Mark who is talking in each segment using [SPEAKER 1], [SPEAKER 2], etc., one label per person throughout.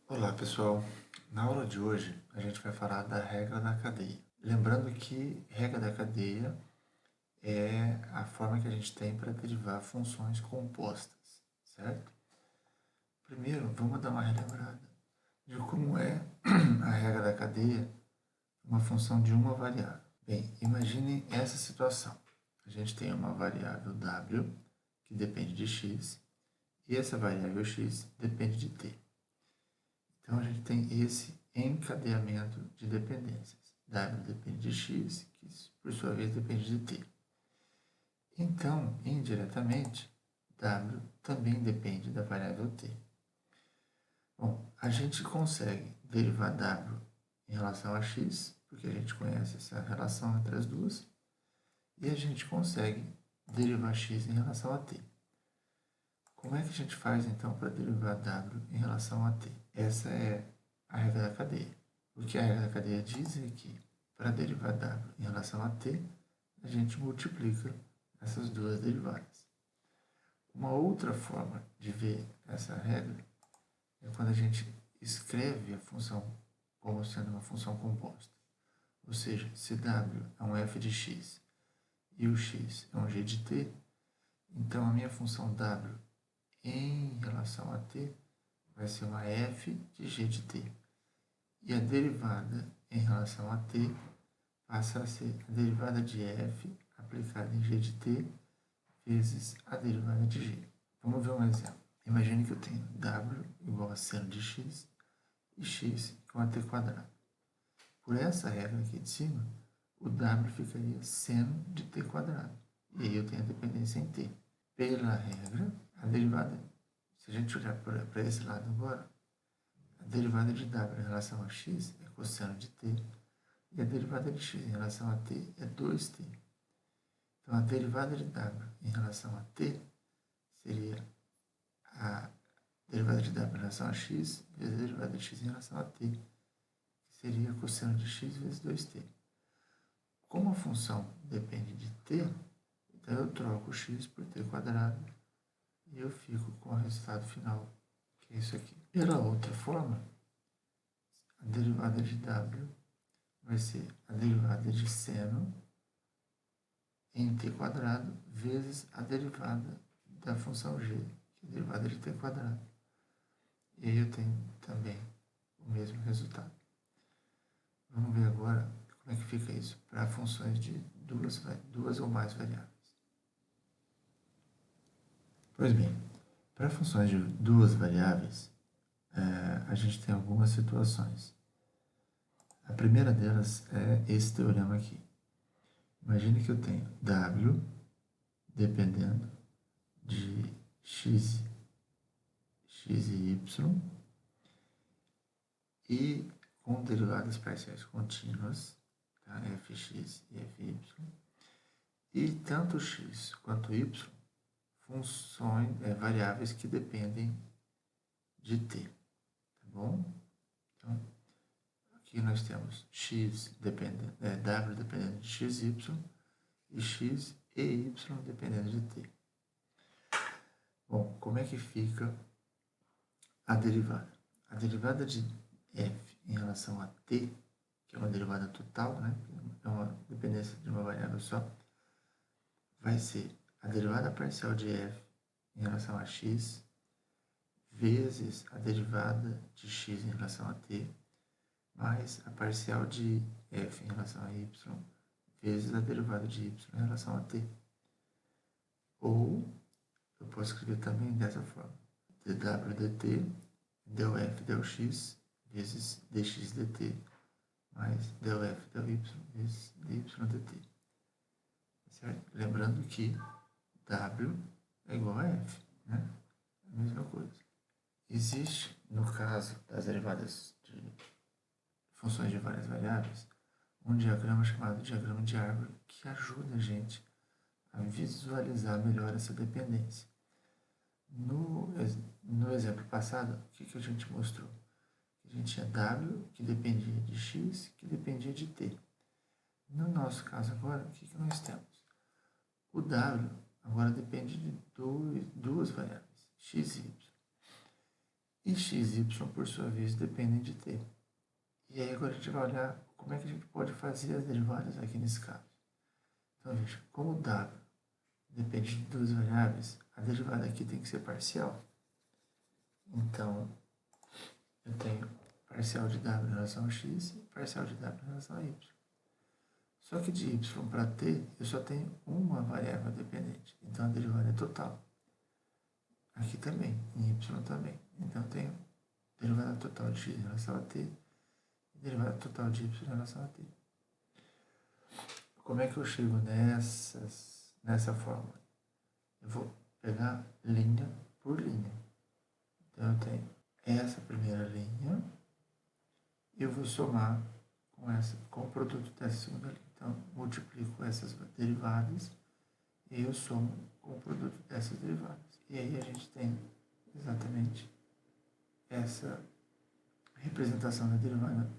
[SPEAKER 1] Olá pessoal, na aula de hoje a gente vai falar da regra da cadeia. Lembrando que regra da cadeia é a forma que a gente tem para derivar funções compostas, certo? Primeiro, vamos dar uma relembrada de como é a regra da cadeia, uma função de uma variável. Bem, imagine essa situação. A gente tem uma variável w que depende de x e essa variável x depende de t. Então, a gente tem esse encadeamento de dependências. W depende de x, que por sua vez depende de t. Então, indiretamente, W também depende da variável t. Bom, a gente consegue derivar W em relação a x, porque a gente conhece essa relação entre as duas, e a gente consegue derivar x em relação a t. Como é que a gente faz, então, para derivar W em relação a t? Essa é a regra da cadeia. O que a regra da cadeia diz é que, para derivar W em relação a t, a gente multiplica essas duas derivadas. Uma outra forma de ver essa regra é quando a gente escreve a função como sendo uma função composta. Ou seja, se W é um f de x e o x é um g de t, então a minha função W em relação a t vai ser uma f de g de t. E a derivada em relação a t passa a ser a derivada de f aplicada em g de t vezes a derivada de g. Vamos ver um exemplo. Imagine que eu tenho w igual a seno de x e x igual a t quadrado. Por essa regra aqui de cima, o w ficaria seno de t quadrado. E aí eu tenho a dependência em t. Pela regra, a derivada, se a gente olhar para esse lado agora, a derivada de w em relação a x é cosseno de t, e a derivada de x em relação a t é 2t. Então, a derivada de w em relação a t seria a derivada de w em relação a x vezes a derivada de x em relação a t, que seria cosseno de x vezes 2t. Como a função depende de t, então eu troco x por t quadrado e eu fico com o resultado final, que é isso aqui. Pela outra forma, a derivada de w vai ser a derivada de seno em t quadrado vezes a derivada da função g, que é a derivada de t quadrado. E aí eu tenho também o mesmo resultado. Vamos ver agora como é que fica isso para funções de duas ou mais variáveis. Pois bem, para funções de duas variáveis, a gente tem algumas situações. A primeira delas é esse teorema aqui. Imagine que eu tenho w dependendo de x e y e com derivadas parciais contínuas, tá? fx e fy, e tanto x quanto y funções, variáveis que dependem de t, tá bom? Então, aqui nós temos x dependendo, w dependendo de x, y, e x e y dependendo de t. Bom, como é que fica a derivada? A derivada de f em relação a t, que é uma derivada total, né? É uma dependência de uma variável só, vai ser a derivada parcial de f em relação a x vezes a derivada de x em relação a t, mais a parcial de f em relação a y vezes a derivada de y em relação a t. Ou eu posso escrever também dessa forma: dw dt del f del x vezes dx dt mais del f del y vezes dy dt. Certo? Lembrando que w é igual a f, né? A mesma coisa. Existe, no caso das derivadas de funções de várias variáveis, um diagrama chamado diagrama de árvore que ajuda a gente a visualizar melhor essa dependência. No exemplo passado, o que a gente mostrou? A gente tinha w que dependia de x, que dependia de t. No nosso caso agora, o que nós temos? O w agora depende de duas variáveis, x e y. e xy, por sua vez, dependem de t. E aí agora a gente vai olhar como é que a gente pode fazer as derivadas aqui nesse caso. Então, veja, como o w depende de duas variáveis, a derivada aqui tem que ser parcial. Então, eu tenho parcial de w em relação a x e parcial de w em relação a y. Só que de y para t, eu só tenho uma variável dependente. Então, a derivada é total. Aqui também, em y também. Então, eu tenho derivada total de x em relação a t e derivada total de y em relação a t. Como é que eu chego nessa fórmula? Eu vou pegar linha por linha. Então, eu tenho essa primeira linha e eu vou somar com o produto dessa segunda linha. Então, multiplico essas derivadas e eu somo com o produto dessas derivadas. E aí a gente tem exatamente essa representação da derivada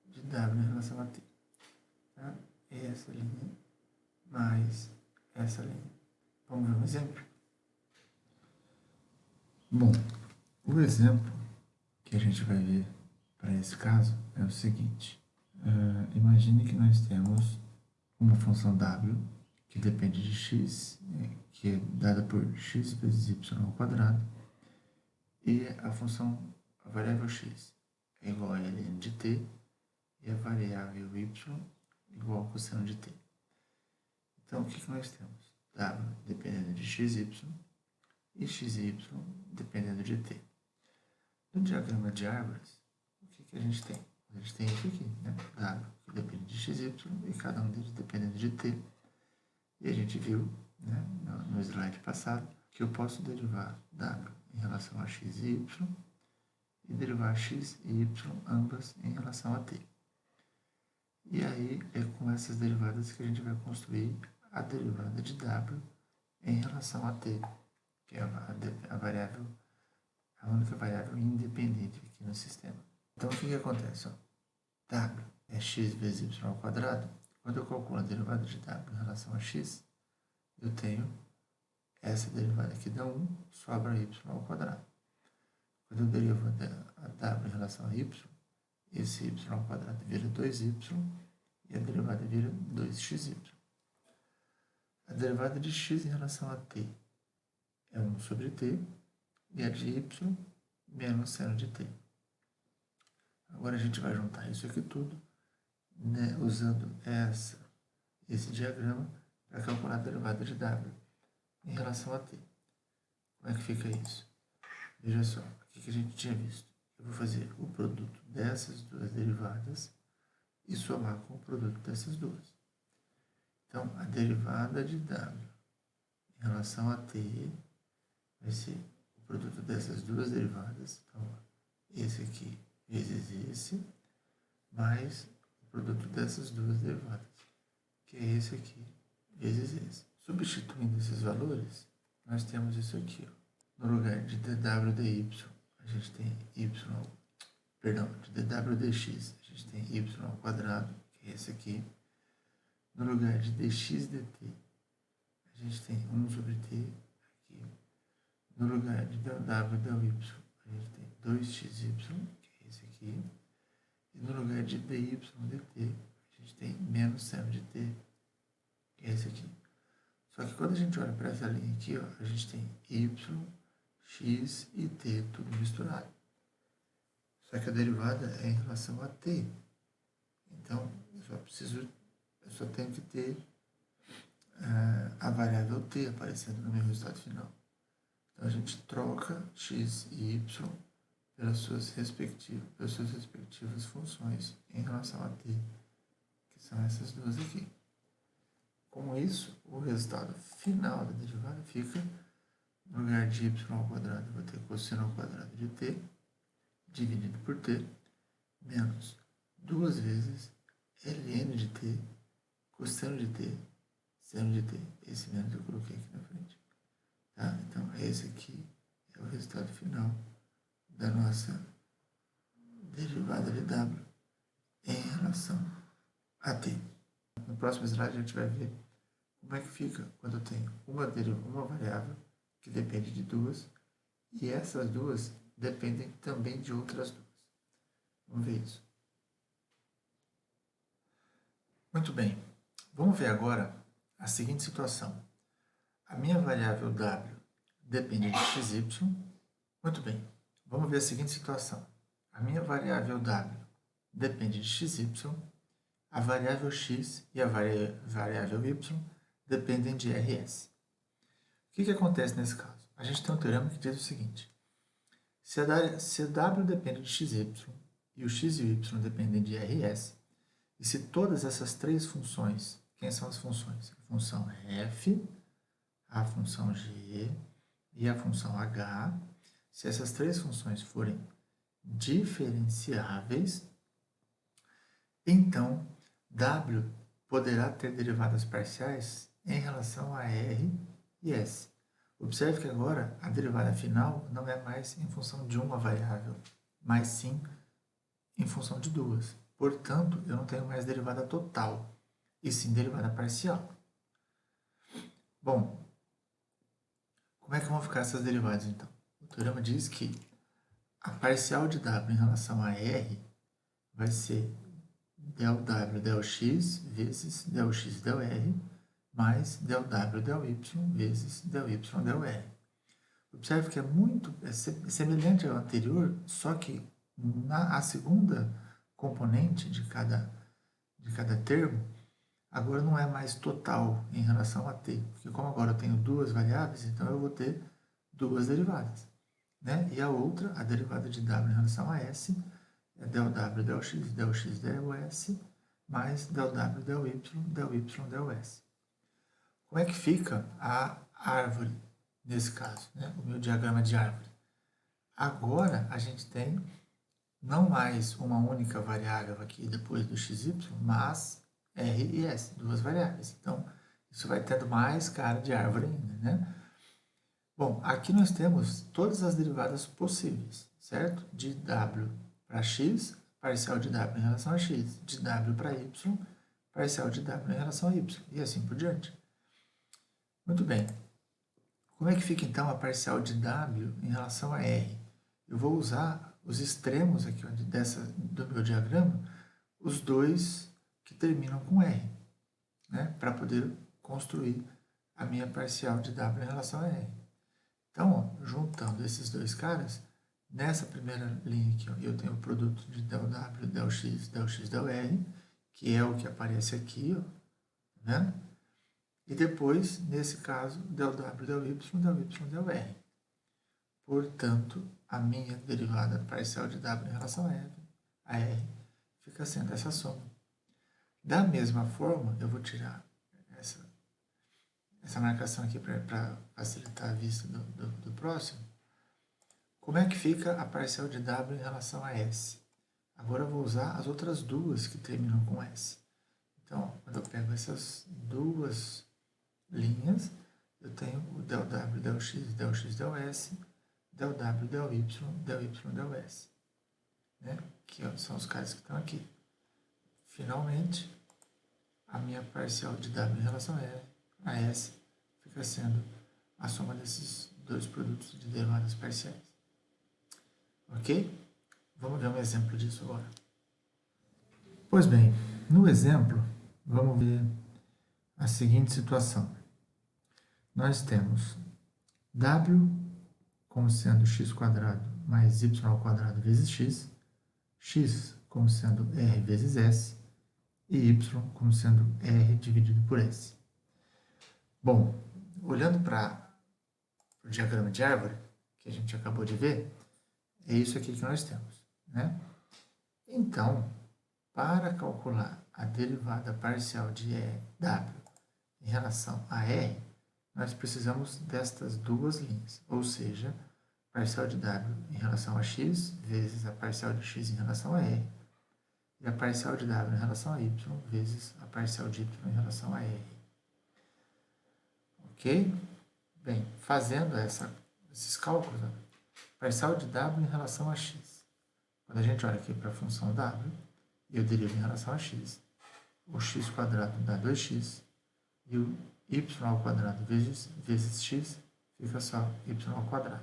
[SPEAKER 1] de w em relação a t. Tá? Essa linha mais essa linha. Vamos ver um exemplo? Bom, o exemplo que a gente vai ver para esse caso é o seguinte. Imagine que nós temos uma função w que depende de x, que é dada por x vezes y ao quadrado, e a variável x é igual a ln de t, e a variável y igual ao cosseno de t. Então, o que nós temos? W dependendo de xy e xy dependendo de t. No diagrama de árvores, o que a gente tem? A gente tem isso aqui, né? W que depende de xy e cada um deles dependendo de t. E a gente viu, né, no slide passado, que eu posso derivar w em relação a x e y e derivar x e y ambas em relação a t. E aí é com essas derivadas que a gente vai construir a derivada de w em relação a t, que é a única variável independente aqui no sistema. Então, o que acontece? Ó? W é x vezes y ao quadrado. Quando eu calculo a derivada de w em relação a x, eu tenho essa derivada aqui dá 1, sobra y ao quadrado. Quando eu derivo a w em relação a y, esse y ao quadrado vira 2y e a derivada vira 2xy. A derivada de x em relação a t é 1 sobre t e a de y menos seno de t. Agora a gente vai juntar isso aqui tudo, né, usando esse diagrama para calcular a derivada de w em relação a t. Como é que fica isso? Veja só, o que a gente tinha visto. Eu vou fazer o produto dessas duas derivadas e somar com o produto dessas duas. Então, a derivada de w em relação a t vai ser o produto dessas duas derivadas. Então, esse aqui vezes esse, mais o produto dessas duas derivadas, que é esse aqui vezes esse. Substituindo esses valores, nós temos isso aqui. Ó. No lugar de dw dy, a gente tem de dw dx, a gente tem y ao quadrado, que é esse aqui. No lugar de dx dt, a gente tem 1 sobre t aqui. No lugar de dw dy, a gente tem 2xy, que é esse aqui. E no lugar de dy dt, a gente tem menos seno de t, que é esse aqui. Só que quando a gente olha para essa linha aqui, ó, a gente tem y, x e t tudo misturado. Só que a derivada é em relação a t. Então, eu só tenho que ter a variável t aparecendo no meu resultado final. Então, a gente troca x e y pelas suas respectivas funções em relação a t, que são essas duas aqui. Com isso, o resultado final da derivada fica, no lugar de y ao quadrado, eu vou ter cosseno ao quadrado de t, dividido por t, menos 2 vezes ln de t, cosseno de t, seno de t. Esse menos eu coloquei aqui na frente. Tá? Então, esse aqui é o resultado final da nossa derivada de w em relação a t. No próximo slide a gente vai ver como é que fica quando eu tenho uma variável que depende de duas e essas duas dependem também de outras duas. Vamos ver isso. Muito bem. Vamos ver agora a seguinte situação. A minha variável w depende de xy. Muito bem. Vamos ver a seguinte situação. A minha variável w depende de xy, a variável x e a variável y dependem de rs. O que acontece nesse caso? A gente tem um teorema que diz o seguinte. Se o w depende de xy e o x e o y dependem de rs, e se todas essas três funções, quem são as funções? A função f, a função g e a função h, se essas três funções forem diferenciáveis, então w poderá ter derivadas parciais em relação a r e s. Observe que agora a derivada final não é mais em função de uma variável, mas sim em função de duas. Portanto, eu não tenho mais derivada total, e sim derivada parcial. Bom, como é que vão ficar essas derivadas então? O teorema diz que a parcial de w em relação a r vai ser del w del x vezes del x del r mais del w del y vezes del y del r. Observe que é semelhante ao anterior, só que a segunda componente de cada termo agora não é mais total em relação a t, porque como agora eu tenho duas variáveis, então eu vou ter duas derivadas. Né? E a outra, a derivada de w em relação a s, é del w del x del s, mais del w del y del s. Como é que fica a árvore nesse caso, né? O meu diagrama de árvore? Agora a gente tem não mais uma única variável aqui depois do xy, mas r e s, duas variáveis. Então, isso vai tendo mais cara de árvore ainda, né? Bom, aqui nós temos todas as derivadas possíveis, certo? De w para x, parcial de w em relação a x, de w para y, parcial de w em relação a y, e assim por diante. Muito bem. Como é que fica então a parcial de w em relação a r? Eu vou usar os extremos aqui do meu diagrama, os dois que terminam com r, né? Para poder construir a minha parcial de w em relação a r. Então, ó, juntando esses dois caras, nessa primeira linha aqui, ó, eu tenho o produto de del w, del x, del r, que é o que aparece aqui, ó, tá vendo? E depois, nesse caso, del w, del y, del r. Portanto, a minha derivada parcial de w em relação a r fica sendo essa soma. Da mesma forma, eu vou tirar essa marcação aqui para facilitar a vista do próximo. Como é que fica a parcial de w em relação a s? Agora eu vou usar as outras duas que terminam com s. Então, quando eu pego essas duas linhas, eu tenho o del w, del x, del s, del w, del y, del s. Né? Que são os caras que estão aqui. Finalmente, a minha parcial de w em relação a s fica sendo a soma desses dois produtos de derivadas parciais. Ok? Vamos ver um exemplo disso agora. Pois bem, no exemplo, vamos ver a seguinte situação. Nós temos w como sendo x² mais y² vezes x como sendo r vezes s, e y como sendo r dividido por s. Bom, olhando para o diagrama de árvore, que a gente acabou de ver, é isso aqui que nós temos, né? Então, para calcular a derivada parcial de w em relação a r, nós precisamos destas duas linhas, ou seja, parcial de w em relação a x vezes a parcial de x em relação a r, e a parcial de w em relação a y vezes a parcial de y em relação a r. Ok? Bem, fazendo esses cálculos, ó, parcial de w em relação a x. Quando a gente olha aqui para a função w, eu derivo em relação a x. O x² dá 2x, e o y² vezes x fica só y².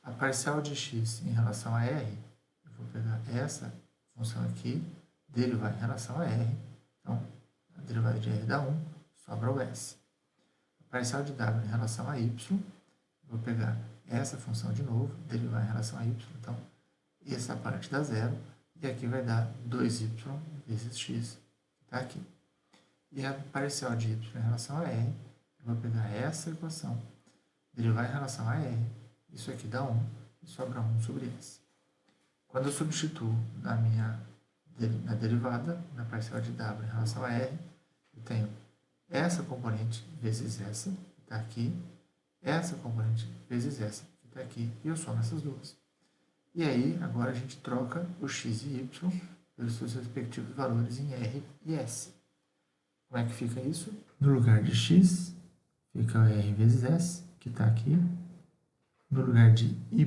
[SPEAKER 1] A parcial de x em relação a r, eu vou pegar essa função aqui, derivar em relação a r, então a derivada de r dá 1, sobra o s. A parcial de w em relação a y, eu vou pegar essa função de novo, derivar em relação a y, então essa parte dá 0, e aqui vai dar 2y vezes x, que está aqui. E a parcial de y em relação a r, eu vou pegar essa equação, derivar em relação a r, isso aqui dá 1, e sobra 1 sobre s. Quando eu substituo na derivada, na parcial de w em relação a r, eu tenho essa componente vezes essa, que está aqui, essa componente vezes essa, que está aqui, e eu somo essas duas. E aí, agora a gente troca o x e y pelos seus respectivos valores em r e s. Como é que fica isso? No lugar de x, fica o r vezes s, que está aqui. No lugar de y,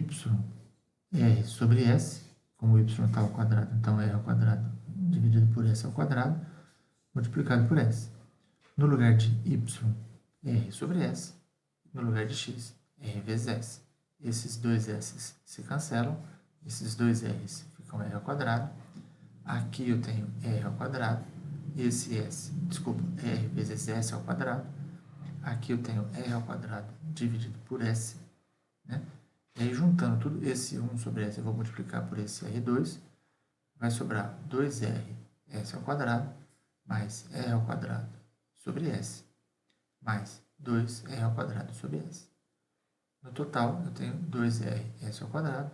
[SPEAKER 1] r sobre s, como y está ao quadrado, então r ao quadrado dividido por s ao quadrado, multiplicado por s. No lugar de y, r sobre s. No lugar de x, r vezes s. Esses dois s's se cancelam, esses dois r's ficam r ao quadrado. Aqui eu tenho r ao quadrado, esse s, desculpa, r vezes s ao quadrado. Aqui eu tenho r ao quadrado dividido por s, né? E aí, juntando tudo, esse 1 sobre s eu vou multiplicar por esse r2, vai sobrar 2r s ao quadrado, mais r ao quadrado sobre s, mais 2r ao quadrado sobre s. No total, eu tenho 2r s ao quadrado,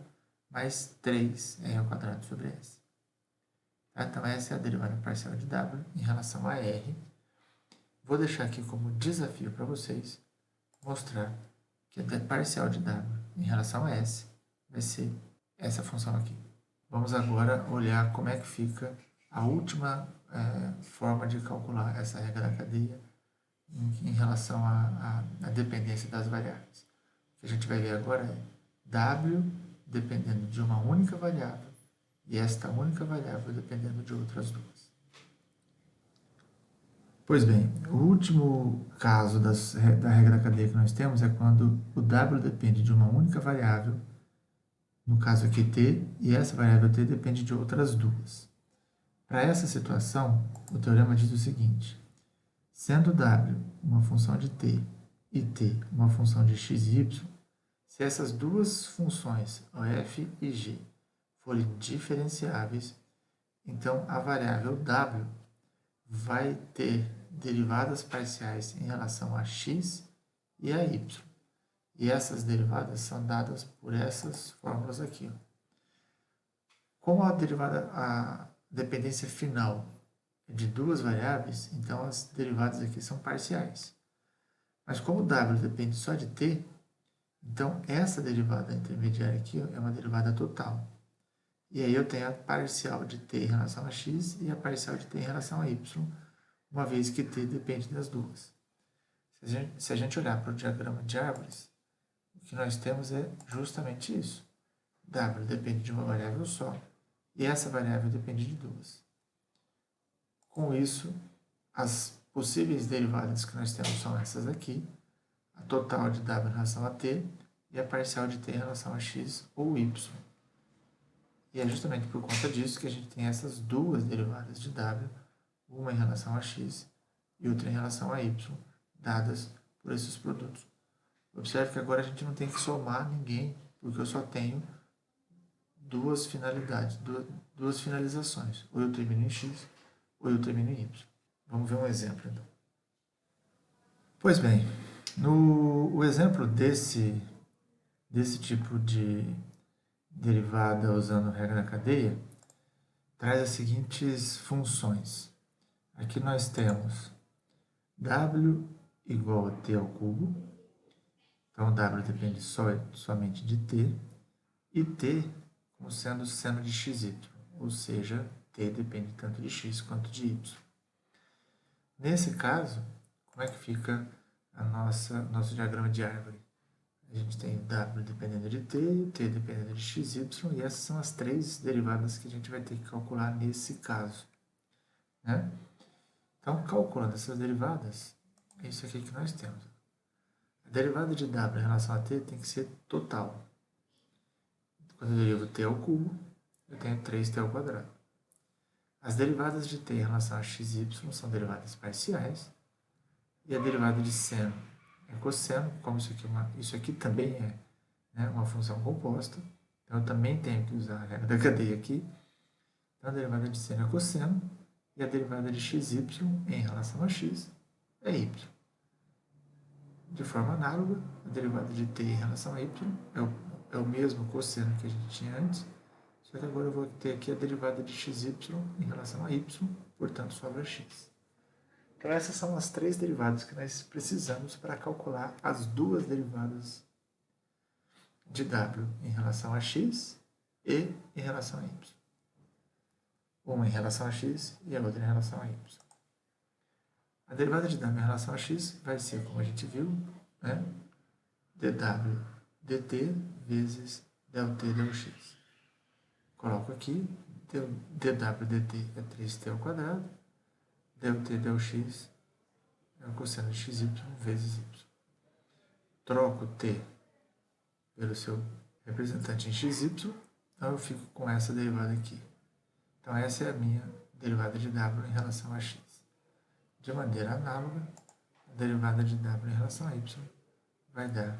[SPEAKER 1] mais 3r ao quadrado sobre s. Tá? Então, essa é a derivada parcial de w em relação a r. Vou deixar aqui como desafio para vocês mostrar que a parcial de w em relação a s vai ser essa função aqui. Vamos agora olhar como é que fica a última forma de calcular essa regra da cadeia em relação à dependência das variáveis. O que a gente vai ver agora é w dependendo de uma única variável e esta única variável dependendo de outras duas. Pois bem, o último caso da regra da cadeia que nós temos é quando o w depende de uma única variável, no caso aqui t, e essa variável t depende de outras duas. Para essa situação, o teorema diz o seguinte: sendo w uma função de t e t uma função de x e y, se essas duas funções, o f e g, forem diferenciáveis, então a variável w vai ter derivadas parciais em relação a x e a y. E essas derivadas são dadas por essas fórmulas aqui. Como a dependência final é de duas variáveis, então as derivadas aqui são parciais. Mas como w depende só de t, então essa derivada intermediária aqui é uma derivada total. E aí eu tenho a parcial de t em relação a x e a parcial de t em relação a y, uma vez que t depende das duas. Se a gente olhar para o diagrama de árvores, o que nós temos é justamente isso. W depende de uma variável só, e essa variável depende de duas. Com isso, as possíveis derivadas que nós temos são essas aqui, a total de w em relação a t e a parcial de t em relação a x ou y. E é justamente por conta disso que a gente tem essas duas derivadas de w, uma em relação a x e outra em relação a y, dadas por esses produtos. Observe que agora a gente não tem que somar ninguém, porque eu só tenho duas finalidades, duas finalizações. Ou eu termino em x, ou eu termino em y. Vamos ver um exemplo, então. Pois bem, o exemplo desse tipo de derivada usando regra da cadeia traz as seguintes funções. Aqui nós temos w igual a t ao cubo, então w depende somente de t, e t como sendo seno de xy, ou seja, t depende tanto de x quanto de y. Nesse caso, como é que fica nosso diagrama de árvore? A gente tem w dependendo de t dependendo de x, y, e essas são as três derivadas que a gente vai ter que calcular nesse caso, né? Então, calculando essas derivadas, é isso aqui que nós temos. A derivada de w em relação a t tem que ser total. quando eu derivo t ao cubo, eu tenho 3t ao quadrado. As derivadas de t em relação a x e y são derivadas parciais, e a derivada de seno é cosseno, como isso aqui também é, né, uma função composta, então eu também tenho que usar a regra da cadeia aqui. Então a derivada de seno é cosseno, e a derivada de xy em relação a x é y. De forma análoga, a derivada de t em relação a y é o mesmo cosseno que a gente tinha antes, só que agora eu vou ter aqui a derivada de xy em relação a y, portanto sobra x. Então essas são as três derivadas que nós precisamos para calcular as duas derivadas de w em relação a x e em relação a y. Uma em relação a x e a outra em relação a y. A derivada de w em relação a x vai ser, como a gente viu, né, dw dt vezes del t del x. Coloco aqui, dw dt é 3t ao quadrado, del t del x é o cosseno de xy vezes y. Troco t pelo seu representante em xy, então eu fico com essa derivada aqui. Então essa é a minha derivada de w em relação a x. De maneira análoga, a derivada de w em relação a y vai dar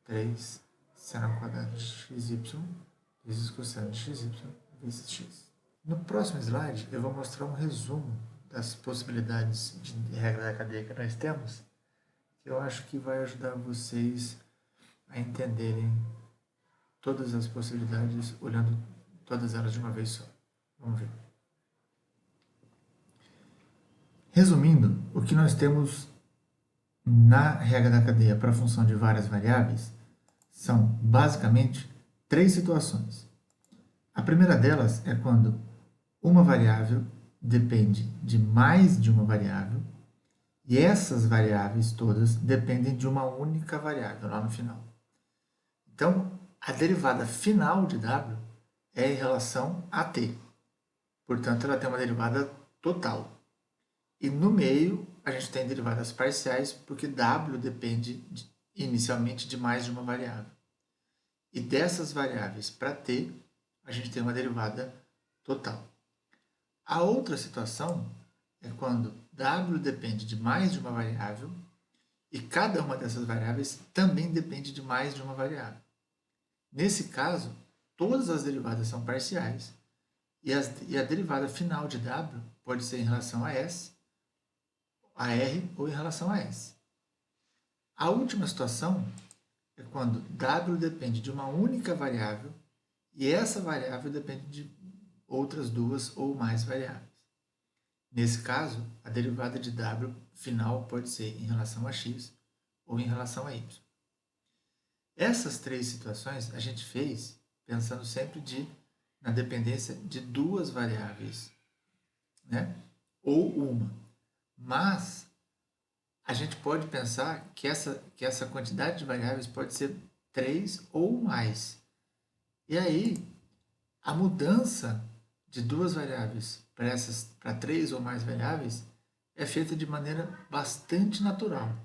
[SPEAKER 1] 3 seno ao quadrado de xy vezes cosseno de xy vezes x. No próximo slide, eu vou mostrar um resumo das possibilidades de regra da cadeia que nós temos, que eu acho que vai ajudar vocês a entenderem todas as possibilidades, olhando todas elas de uma vez só. Vamos ver. Resumindo, o que nós temos na regra da cadeia para a função de várias variáveis são, basicamente, três situações. A primeira delas é quando uma variável depende de mais de uma variável e essas variáveis todas dependem de uma única variável lá no final. Então, a derivada final de w é em relação a t. Portanto, ela tem uma derivada total. E no meio, a gente tem derivadas parciais, porque w depende inicialmente de mais de uma variável. E dessas variáveis para t, a gente tem uma derivada total. A outra situação é quando w depende de mais de uma variável e cada uma dessas variáveis também depende de mais de uma variável. Nesse caso, todas as derivadas são parciais e a derivada final de w pode ser em relação a s, a r ou em relação a s. A última situação é quando w depende de uma única variável e essa variável depende de outras duas ou mais variáveis. Nesse caso, a derivada de w final pode ser em relação a x ou em relação a y. Essas três situações a gente fez pensando sempre na dependência de duas variáveis, né? Ou uma. Mas a gente pode pensar que essa quantidade de variáveis pode ser 3 ou mais. E aí, a mudança de duas variáveis para 3 ou mais variáveis é feita de maneira bastante natural,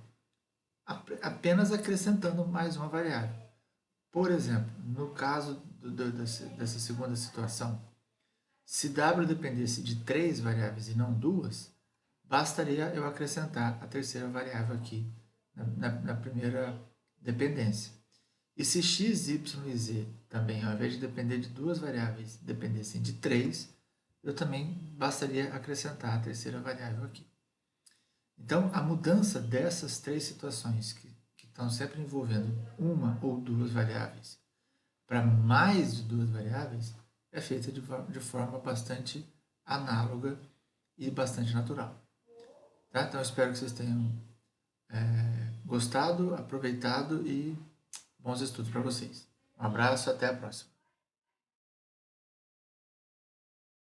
[SPEAKER 1] apenas acrescentando mais uma variável. Por exemplo, no caso dessa segunda situação, se w dependesse de 3 variáveis e não 2, bastaria eu acrescentar a terceira variável aqui na primeira dependência. E se x, y e z também, ao invés de depender de 2 variáveis, dependessem de 3, eu também bastaria acrescentar a terceira variável aqui. Então, a mudança dessas três situações, que estão sempre envolvendo uma ou duas variáveis, para mais de 2 variáveis, é feita de forma bastante análoga e bastante natural. Tá? Então, espero que vocês tenham gostado, aproveitado e bons estudos para vocês. Um abraço, até a próxima.